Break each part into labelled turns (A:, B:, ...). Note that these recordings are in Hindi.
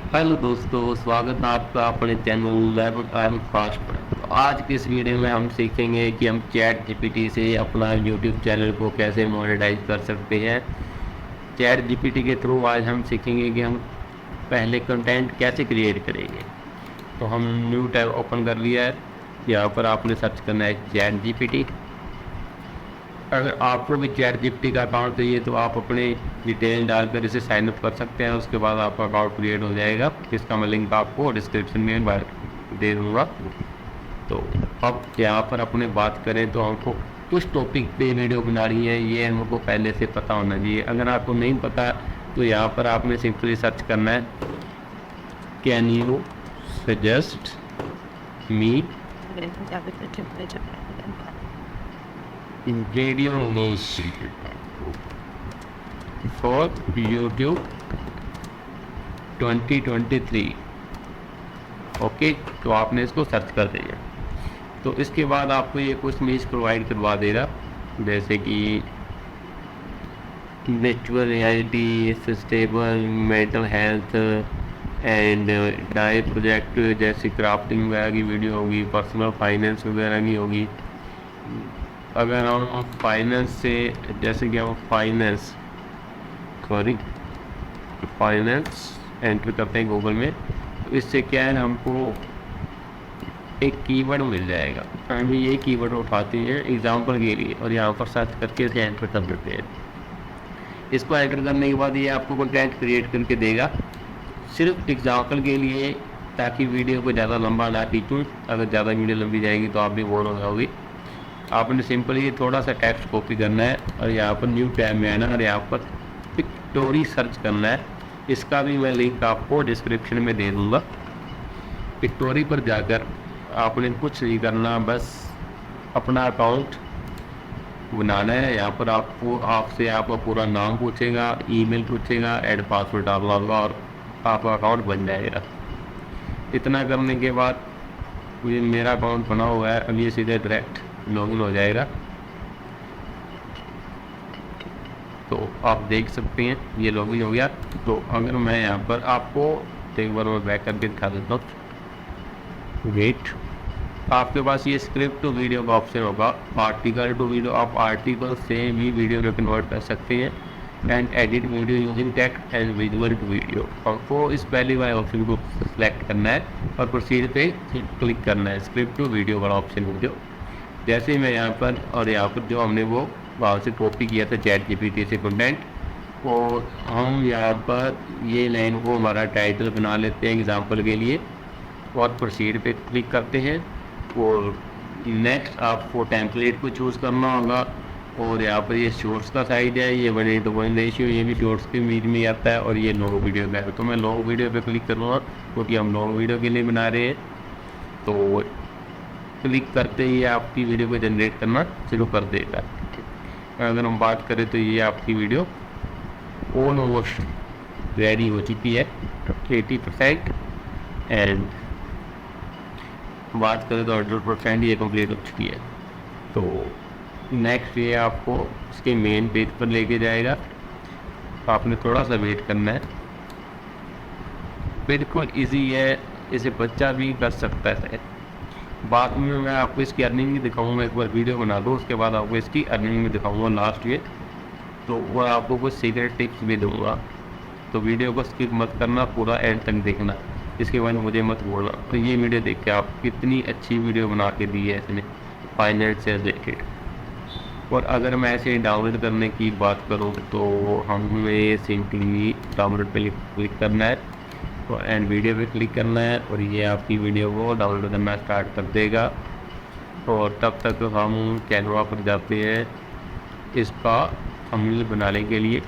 A: हेलो दोस्तों, स्वागत है आपका अपने चैनल लेवल एंड फास्ट पर। तो आज की इस वीडियो में हम सीखेंगे कि हम चैट जीपीटी से अपना यूट्यूब चैनल को कैसे मोनेटाइज कर सकते हैं। चैट जीपीटी के थ्रू आज हम सीखेंगे कि हम पहले कंटेंट कैसे क्रिएट करेंगे। तो हम न्यू टैब ओपन कर लिया है। यहाँ पर आपने सर्च करना है चैट जीपीटी। अगर आपको भी चैट जीपीटी का अकाउंट चाहिए तो आप अपने डिटेल डालकर इसे साइन अप कर सकते हैं। उसके बाद आपका अकाउंट क्रिएट हो जाएगा। इसका मैं लिंक आपको डिस्क्रिप्शन में दे दूँगा। तो अब यहाँ पर अपने बात करें तो हमको कुछ टॉपिक पे वीडियो बनानी है, ये हमको पहले से पता होना चाहिए। अगर आपको नहीं पता तो यहाँ पर आपने सिंपली सर्च करना है, can you suggest me video for YouTube 2023। Okay, तो आपने इसको सर्च कर दिया। तो इसके बाद आपको ये कुछ इमेज प्रोवाइड करवा देगा, जैसे कि virtual reality, sustainable mental health and dye project, जैसे क्राफ्टिंग वगैरह की वीडियो होगी, पर्सनल फाइनेंस वगैरह की होगी। अगर हम फाइनेंस से, जैसे कि हम फाइनेंस एंटर करते हैं गूगल में, तो इससे क्या है, हमको एक कीवर्ड मिल जाएगा। हम ये कीवर्ड उठाते हैं एग्जाम्पल के लिए और यहाँ पर सर्च करके इसे एंटर कर देते हैं। इसको एंटर करने के बाद ये आपको कंटेंट क्रिएट करके देगा, सिर्फ एग्जाम्पल के लिए, ताकि वीडियो को ज़्यादा लंबा ना खींचूँ। अगर ज़्यादा वीडियो लंबी जाएगी तो आप भी बोर हो जाओगे। आपने सिंपली ये थोड़ा सा टेक्स्ट कॉपी करना है और यहाँ पर न्यू टैब में आना और यहाँ पर पिक्टोरी सर्च करना है। इसका भी मैं लिंक आपको डिस्क्रिप्शन में दे दूँगा। पिक्टोरी पर जाकर आपने कुछ नहीं करना, बस अपना अकाउंट बनाना है। यहाँ पर आपसे आपका पूरा नाम पूछेगा, ईमेल पूछेगा, ऐड पासवर्ड डालना होगा और आपका अकाउंट बन जाएगा। इतना करने के बाद ये मेरा अकाउंट बना हुआ है, अब ये सीधे डायरेक्ट लॉगिन हो जाएगा। तो आप देख सकते हैं ये लॉगिन हो गया। तो अगर मैं यहाँ पर आपको एक बार मैं बैक करके दिखा देता हूँ। वेट, आपके पास ये स्क्रिप्ट टू वीडियो का ऑप्शन होगा, आर्टिकल टू वीडियो। आप आर्टिकल से भी वीडियो में कन्वर्ट कर सकते हैं। And edit video using text and visual to video. आपको इस पहले वाले ऑप्शन को सिलेक्ट करना है और प्रोसीड पे क्लिक करना है। स्क्रिप्ट टू वीडियो वाला ऑप्शन वीडियो, जैसे ही मैं यहाँ पर और यहाँ पर जो हमने वो वहाँ से कॉपी किया था चैट जीपीटी से कंटेंट, और हम यहाँ पर ये लाइन को हमारा टाइटल बना लेते हैं एग्जांपल के लिए और प्रोसीड पे क्लिक करते हैं। और नेक्स्ट आपको टेम्पलेट को चूज़ करना होगा। और यहाँ पर ये शॉर्ट्स का साइज है, ये 1:1 रेशियो, ये भी शॉर्ट्स के बीच में आता है। और ये लॉन्ग वीडियो का है, तो मैं लॉन्ग वीडियो पे क्लिक करूँगा क्योंकि हम लॉन्ग वीडियो के लिए बना रहे हैं। तो क्लिक करते ही आपकी वीडियो को जनरेट करना शुरू कर देगा। अगर हम बात करें तो ये आपकी वीडियो ऑलमोस्ट रेडी हो चुकी है 80%। एंड बात करें तो 100% ये कंप्लीट हो चुकी है। तो नेक्स्ट ये आपको इसके मेन पेज पर लेके जाएगा। आपने थोड़ा सा वेट करना है। बिल्कुल इजी है, इसे बच्चा भी कर सकता है। बाद में मैं आपको इसकी अर्निंग भी दिखाऊंगा, एक बार वीडियो बना दो उसके बाद आपको इसकी अर्निंग भी दिखाऊंगा लास्ट में। तो वह आपको कुछ सीक्रेट टिप्स भी दूंगा, तो वीडियो को स्किप मत करना, पूरा एंड तक देखना। इसके बाद मुझे मत बोलना। तो ये वीडियो देख के आप कितनी अच्छी वीडियो बना के दी है इसने फाइनेंस से रिलेटेड। और अगर मैं ऐसे डाउनलोड करने की बात करूँ तो हमें सिंपली डाउनलोड पे क्लिक करना है तो एंड वीडियो पे क्लिक करना है और ये आपकी वीडियो को डाउनलोड करना स्टार्ट कर देगा। और तब तक हम कैनवा पर जाते हैं इसका थंबनेल बनाने के लिए।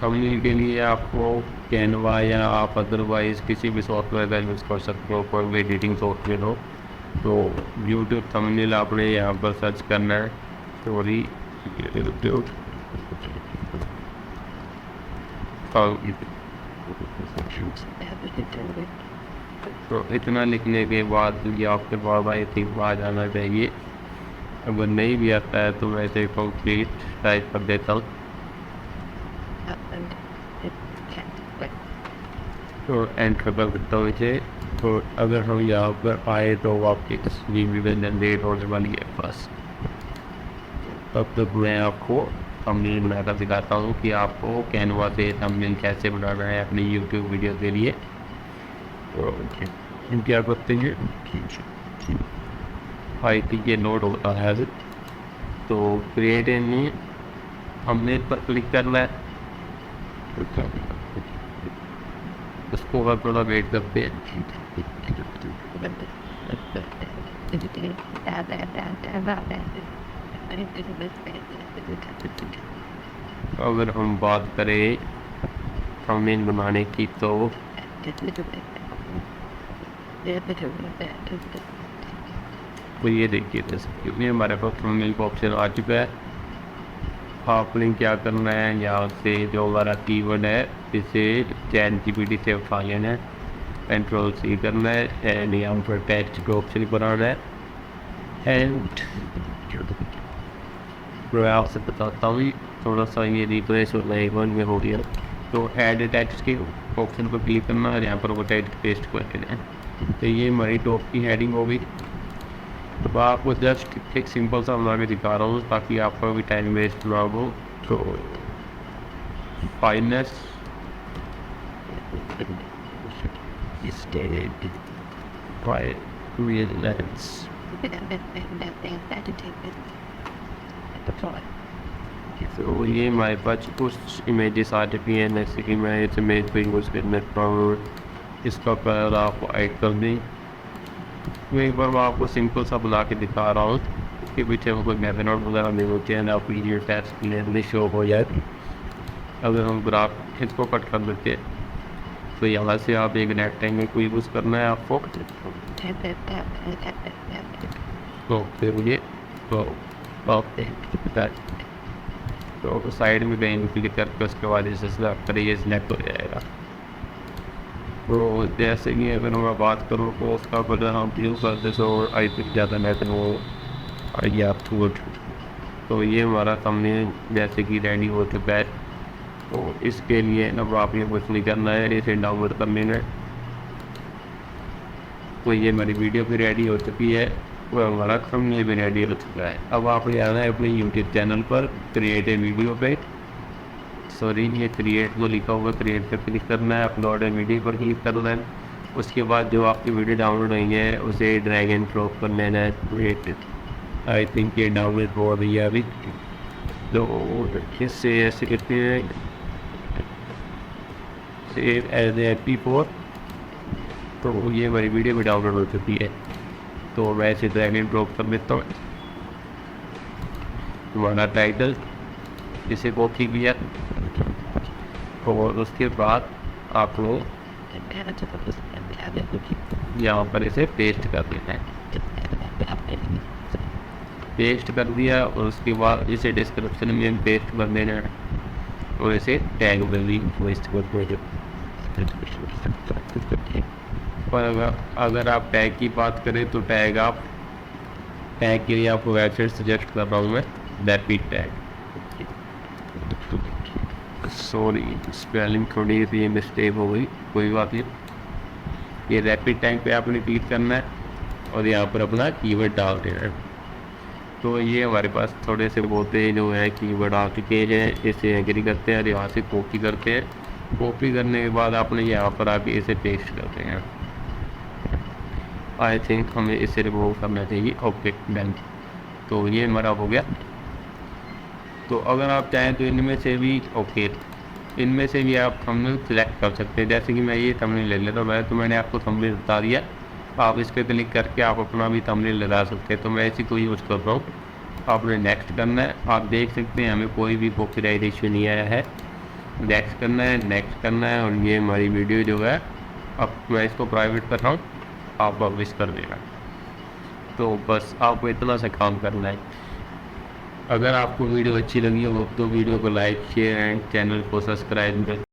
A: थंबनेल के लिए आपको कैनवा या आप अदरवाइज़ किसी भी सॉफ्टवेयर का यूज़ कर सकते हो, कोई भी एडिटिंग सॉफ्टवेयर हो। तो यूट्यूब थंबनेल आपने यहाँ पर सर्च करना है, सॉरी तो इतना लिखने के बाद ये आपके पास आई थिंक आ जाना चाहिए। अगर नहीं भी आता है तो मैं इसे कंप्लीट टाइप कर देता हूँ। तो एंड खबर करता हूँ इसे। तो अगर हम यहाँ पर आए तो वापस वीडियो जनरेट होने वाली है बस। तब तक मैं आपको थंबनेल बनाकर दिखाता हूँ कि आपको कैनवा से थंबनेल कैसे बनाना है अपनी यूट्यूब वीडियो के लिए। तो क्या करते हैं, आई थिंक ये नोट होता है। तो क्रिएट ए न्यू थंबनेल पर क्लिक करना है, उसको अगर थोड़ा वेट करते हैं। अगर हम बात करें थंबनेल बनाने की तो ये देखिए क्योंकि हमारे पास थंबनेल का ऑप्शन आ चुका है। आपने क्या करना है, यहाँ से जो हमारा कीवर्ड है इसे ChatGPT से उठा लेना है, Ctrl+C करना है एंड यहाँ पर टेक्स्ट का ऑप्शन बनाना है। एंड मैं आपसे बताता हूँ थोड़ा सा ये रिप्लेस और लाइवन में हो गया, तो ऐड टेक्स्ट के ऑप्शन पर क्लिक करना है, यहाँ पर वो टेक्स्ट पेस्ट कर देना है। तो ये हमारी टॉप की हेडिंग होगी। तो आपको जस्ट एक सिंपल सा बना के दिखा रहा हूँ ताकि आपका भी टाइम वेस्ट ना हो। तो फाइनेस तो ये हमारे पास कुछ इमेजेस आ चुकी हैं, जैसे कि मैं इस इमेज पर यूज़ करना चाहूँ, इसका कलर आप ऐड कर दें। तो एक बार मैं आपको सिंपल सा बुला के दिखा रहा हूँ कि पीछे वो कोई बैकग्राउंड वगैरह नहीं होते हैं, ना पीरियड टैक्स क्लियरली शो हो जाए। अगर हम ग्राफ इसको कट कर देते हैं तो यहाँ से आप एक रेक्टेंगल को यूज़ करना है आपको। तो फिर ये तो साइड में कहीं क्लिक करके उसके बाद इसे सिलेक्ट करिए, सिलेक्ट हो जाएगा। तो जैसे कि अगर मैं बात करूँ तो उसका बटन आप यूज़ करते तो आई थिंक ज़्यादा बेहतर वो आइडिया आपको। तो ये हमारा थंबनेल जैसे कि रेडी हो चुका है। तो इसके लिए अब आप ये कुछ नहीं करना है, इसे डाउनलोड कर लेना है। तो ये हमारी वीडियो भी रेडी हो चुकी है और हमारा थंबनेल भी रेडी हो चुका है। अब आपने आना है अपने यूट्यूब चैनल पर क्रिएट ए वीडियो पे, सॉरी ये क्रिएट जो लिखा हुआ क्रिएट पर क्लिक करना है, अपलोड ए वीडियो पर क्लिक करना है। उसके बाद जो आपकी वीडियो डाउनलोड हुई है उसे ड्रैग एंड ड्रॉप कर लेना है क्रिएट। आई थिंक ये डाउनलोड हो रही है अभी। तो इससे ऐसे कहते हैं सेव एज MP4। तो ये हमारी वीडियो भी डाउनलोड हो चुकी है। तो मैं इसे ड्रैग एंड ड्रॉप कर देता हूँ। हमारा टाइटल इसे कॉपी किया और उसके बाद आप लोग यहाँ पर इसे पेस्ट कर देना है। पेस्ट कर दिया और उसके बाद इसे डिस्क्रिप्शन में पेस्ट कर देना है और इसे टैग वैल्यू वेस्ट कर दो। पर अगर आप टैग की बात करें तो टैग के लिए आपको वेबसाइट सजेस्ट कर रहा हूँ मैं, रैपिड टैग। सॉरी स्पेलिंग थोड़ी सी मिस्टेक हो गई, कोई बात नहीं। ये रैपिड टैग पे आपने क्लिक करना है और यहाँ पर अपना कीवर्ड डाल देना है। तो ये हमारे पास थोड़े से बहुते जो है कीवर्ड आ चुके हैं, इसे एग्री करते हैं और यहाँ से कॉपी करते हैं। कॉपी करने के बाद आपने यहाँ पर आके इसे पेस्ट करते हैं। आई थिंक हमें इसे रिमूव करना चाहिए। Okay done. तो ये हमारा हो गया। तो अगर आप चाहें तो इनमें से भी इनमें से भी आप थंबनेल सेलेक्ट कर सकते हैं। जैसे कि मैं ये थंबनेल ले लेता हूँ, तो मैंने आपको थंबनेल बता दिया, आप इस पर क्लिक करके आप अपना भी थंबनेल लगा सकते हैं। तो मैं इसी को यूज़ कर रहा हूँ। आपने नेक्स्ट करना है। आप देख सकते हैं हमें कोई भी कॉपीराइट इशू नहीं आया है। नेक्स्ट करना है, नेक्स्ट करना है और ये हमारी वीडियो जो है अब मैं इसको प्राइवेट कर रहा हूँ, आप पब्लिश कर देना। तो बस आपको इतना सा काम करना है। अगर आपको वीडियो अच्छी लगी हो तो वीडियो को लाइक शेयर एंड चैनल को सब्सक्राइब करें।